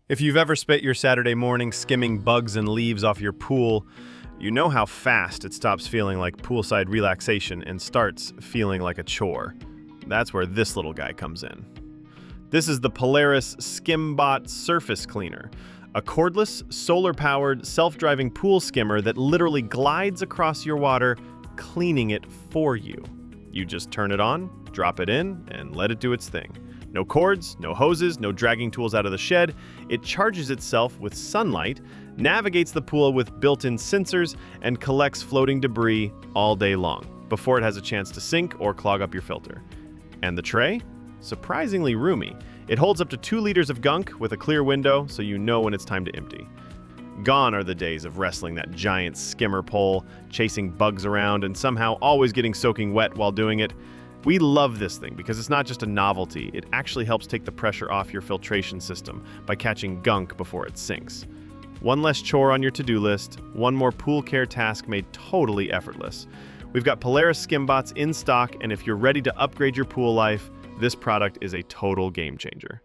If you've ever spent your Saturday morning skimming bugs and leaves off your pool, you know how fast it stops feeling like poolside relaxation and starts feeling like a chore. That's where this little guy comes in. This is the Polaris SkimBot Surface Cleaner, a cordless, solar-powered, self-driving pool skimmer that literally glides across your water, cleaning it for you. You just turn it on, drop it in, and let it do its thing. No cords, no hoses, no dragging tools out of the shed. It charges itself with sunlight, navigates the pool with built-in sensors, and collects floating debris all day long before it has a chance to sink or clog up your filter. And the tray? Surprisingly roomy. It holds up to 2 liters of gunk with a clear window so you know when it's time to empty. Gone are the days of wrestling that giant skimmer pole, chasing bugs around, and somehow always getting soaking wet while doing it. We love this thing because it's not just a novelty, it actually helps take the pressure off your filtration system by catching gunk before it sinks. One less chore on your to-do list, one more pool care task made totally effortless. We've got Polaris SkimBots in stock, and if you're ready to upgrade your pool life, this product is a total game changer.